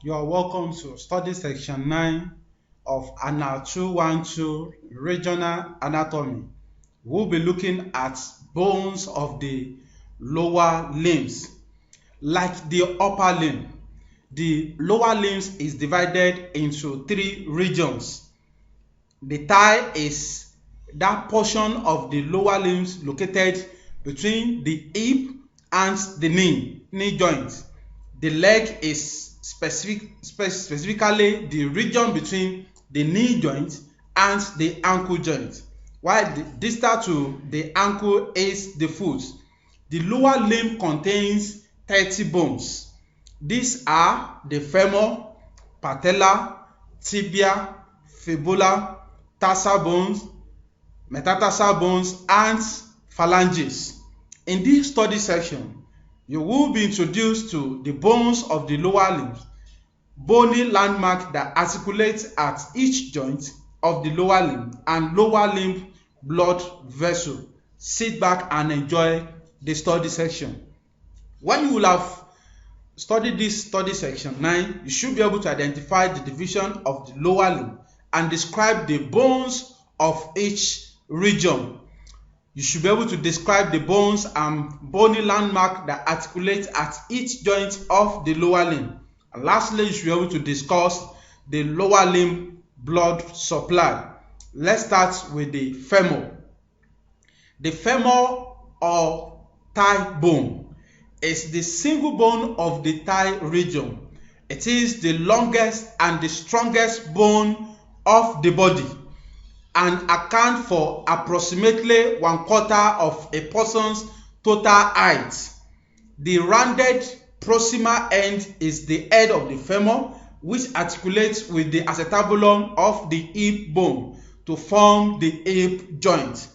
You are welcome to study section 9 of ANA 212 Regional Anatomy. We'll be looking at bones of the lower limbs. Like the upper limb, the lower limbs is divided into three regions. The thigh is that portion of the lower limbs located between the hip and the knee joint. The leg is specifically the region between the knee joint and the ankle joint, while the distal to the ankle is the foot. The lower limb contains 30 bones. These are the femur, patella, tibia, fibula, tarsal bones, metatarsal bones, and phalanges. In this study section, you will be introduced to the bones of the lower limbs, bony landmark that articulates at each joint of the lower limb, and lower limb blood vessel. Sit back and enjoy the study section. When you will have studied this study section 9, you should be able to identify the division of the lower limb and describe the bones of each region. You should be able to describe the bones and bony landmark that articulate at each joint of the lower limb. And lastly, you should be able to discuss the lower limb blood supply. Let's start with the femur. The femur or thigh bone is the single bone of the thigh region. It is the longest and the strongest bone of the body and account for approximately 1/4 of a person's total height. The rounded proximal end is the head of the femur, which articulates with the acetabulum of the hip bone to form the hip joint.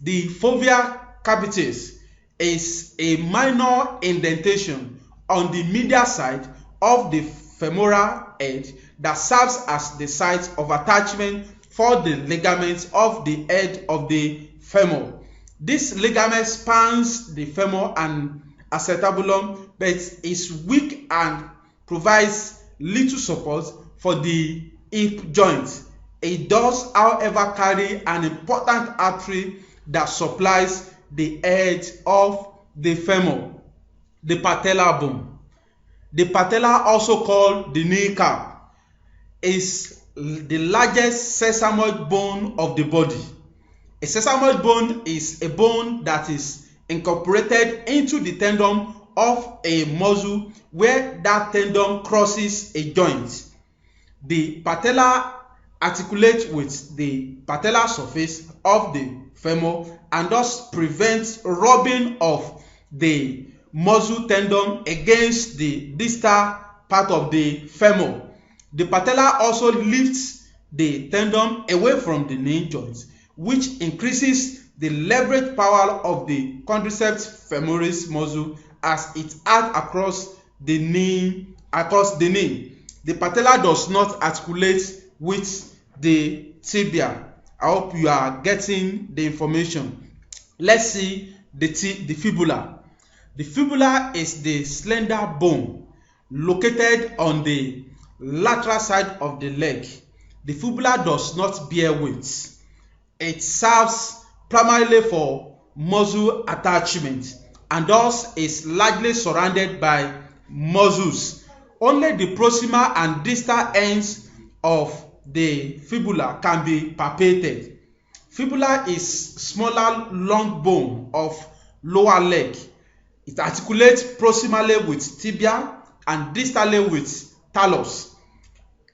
The foveal capitis is a minor indentation on the medial side of the femoral head that serves as the site of attachment for the ligaments of the head of the femur. This ligament spans the femur and acetabulum, but is weak and provides little support for the hip joint. It does, however, carry an important artery that supplies the head of the femur, the patellar bone. The patella, also called the kneecap, is the largest sesamoid bone of the body. A sesamoid bone is a bone that is incorporated into the tendon of a muscle where that tendon crosses a joint. The patella articulates with the patellar surface of the femur and thus prevents rubbing of the muscle tendon against the distal part of the femur. The patella also lifts the tendon away from the knee joint, which increases the leverage power of the quadriceps femoris muscle as it acts across the knee. The patella does not articulate with the tibia. I hope you are getting the information. Let's see the fibula. The fibula is the slender bone located on the lateral side of the leg. The fibula does not bear weight. It serves primarily for muscle attachment and thus is largely surrounded by muscles. Only the proximal and distal ends of the fibula can be palpated. Fibula is smaller long bone of lower leg. It articulates proximally with tibia and distally with talus.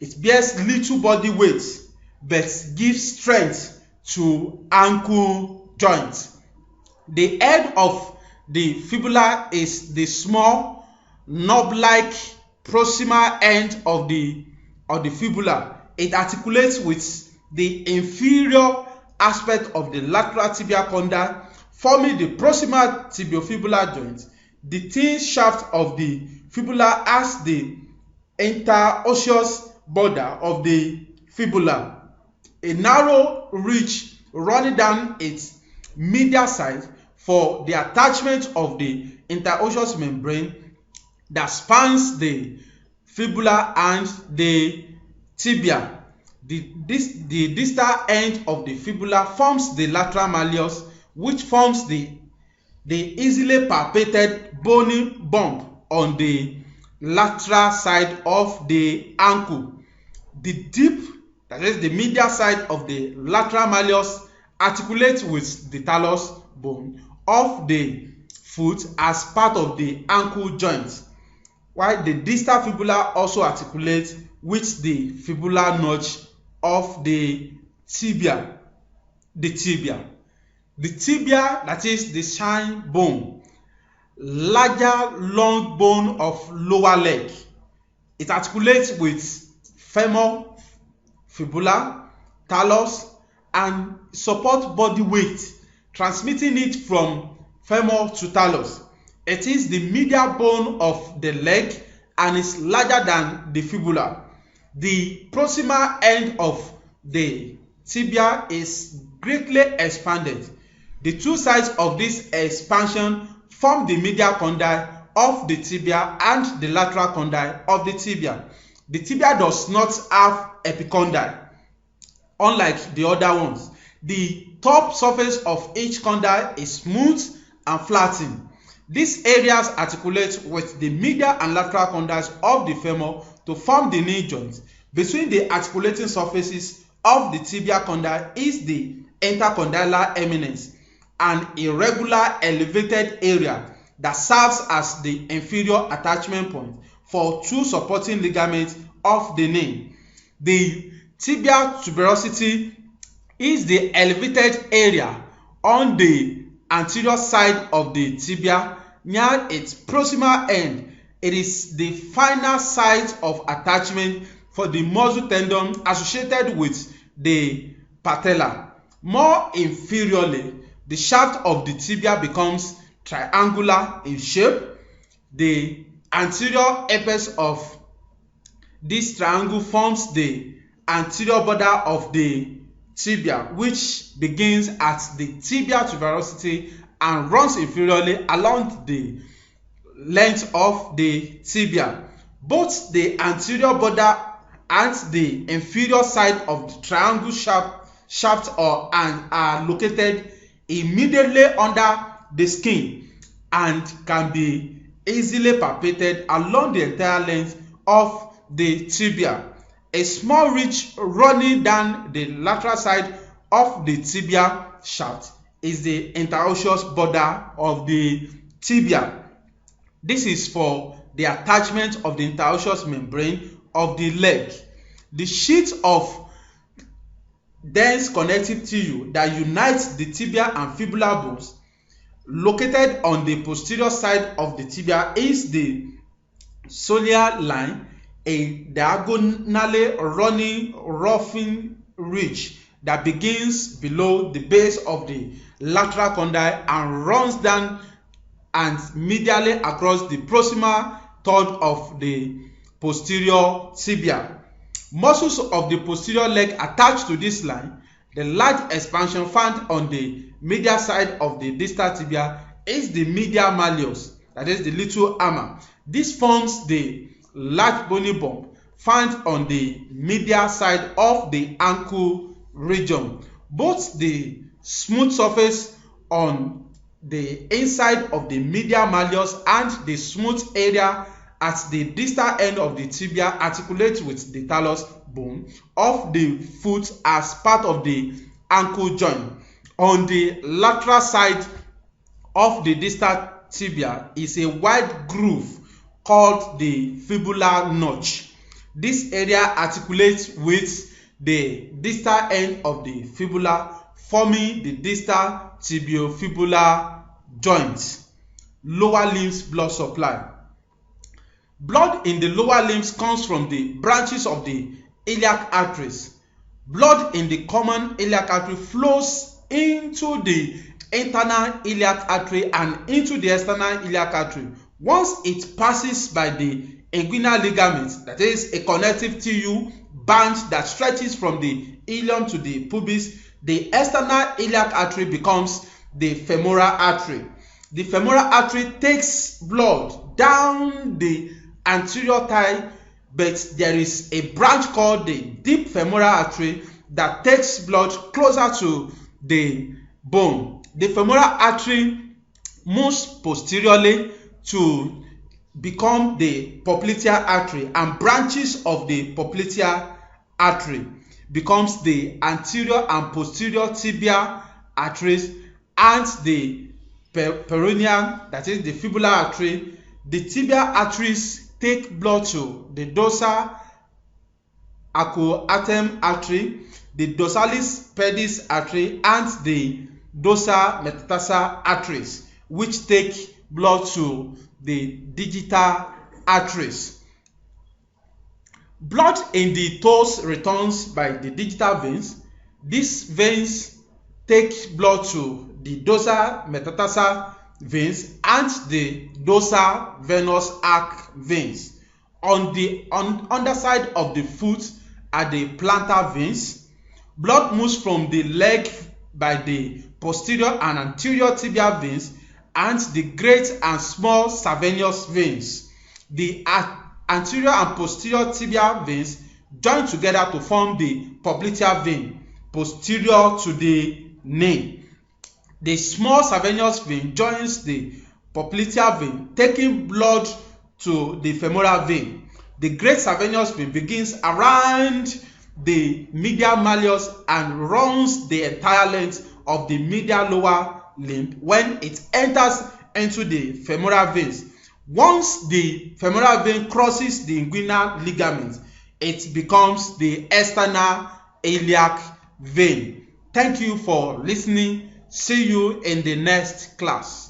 It bears little body weight but gives strength to ankle joint. The head of the fibula is the small knob-like proximal end of the fibula. It articulates with the inferior aspect of the lateral tibial condyle, forming the proximal tibiofibular joint. The thin shaft of the fibula has the interosseous border of the fibula. A narrow ridge running down its medial side for the attachment of the interosseous membrane that spans the fibula, and the tibia. The distal end of the fibula forms the lateral malleus, which forms the easily palpated bony bump on the lateral side of the ankle. The deep, that is the medial side of the lateral malleus, articulates with the talus bone of the foot as part of the ankle joint, while the distal fibula also articulates with the fibular notch of the tibia. The tibia, that is the shin bone, larger long bone of lower leg. It articulates with femur, fibula, talus, and support body weight, transmitting it from femur to talus. It is the medial bone of the leg and is larger than the fibula. The proximal end of the tibia is greatly expanded. The two sides of this expansion form the medial condyle of the tibia and the lateral condyle of the tibia. The tibia does not have epicondyle, unlike the other ones. The top surface of each condyle is smooth and flattened. These areas articulate with the medial and lateral condyles of the femur to form the knee joint. Between the articulating surfaces of the tibia condyle is the intercondylar eminence, an irregular elevated area that serves as the inferior attachment point for two supporting ligaments of the knee. The tibial tuberosity is the elevated area on the anterior side of the tibia near its proximal end. It is the final site of attachment for the muscle tendon associated with the patella. More inferiorly, the shaft of the tibia becomes triangular in shape. The anterior apex of this triangle forms the anterior border of the tibia, which begins at the tibial tuberosity and runs inferiorly along the length of the tibia. Both the anterior border and the inferior side of the triangle shaft are located immediately under the skin and can be easily palpated along the entire length of the tibia. A small ridge running down the lateral side of the tibia shaft is the interosseous border of the tibia. This is for the attachment of the interosseous membrane of the leg. The sheet of dense connective tissue that unites the tibia and fibular bones, located on the posterior side of the tibia, is the soleal line, a diagonally running roughing ridge that begins below the base of the lateral condyle and runs down and medially across the proximal third of the posterior tibia. Muscles of the posterior leg attached to this line. The large expansion found on the medial side of the distal tibia is the medial malleus, that is the little hammer. This forms the large bony bump found on the medial side of the ankle region. Both the smooth surface on the inside of the medial malleus and the smooth area at the distal end of the tibia articulate with the talus bone of the foot as part of the ankle joint. On the lateral side of the distal tibia is a wide groove called the fibular notch. This area articulates with the distal end of the fibula, forming the distal tibiofibular joint. Lower limbs blood supply. Blood in the lower limbs comes from the branches of the iliac arteries. Blood in the common iliac artery flows into the internal iliac artery and into the external iliac artery. Once it passes by the inguinal ligament, that is a connective tissue band that stretches from the ilium to the pubis, the external iliac artery becomes the femoral artery. The femoral artery takes blood down the anterior thigh but there is a branch called the deep femoral artery that takes blood closer to the bone. The femoral artery moves posteriorly to become the popliteal artery, and branches of the popliteal artery becomes the anterior and posterior tibial arteries and the peroneal, that is the fibular artery. The tibial arteries take blood to the dorsal acroatem artery, the dorsalis pedis artery, and the dorsal metatarsal arteries, which take blood to the digital arteries. Blood in the toes returns by the digital veins. These veins take blood to the dorsal metatarsal veins and the dorsal venous arc veins. On the underside of the foot are the plantar veins. Blood moves from the leg by the posterior and anterior tibial veins and the great and small Savenius veins. The anterior and posterior tibial veins join together to form the popliteal vein posterior to the knee. The small Savenius vein joins the popliteal vein, taking blood to the femoral vein. The great Savenius vein begins around the medial malleus and runs the entire length of the medial lower limb when it enters into the femoral veins. Once the femoral vein crosses the inguinal ligament, it becomes the external iliac vein. Thank you for listening. See you in the next class.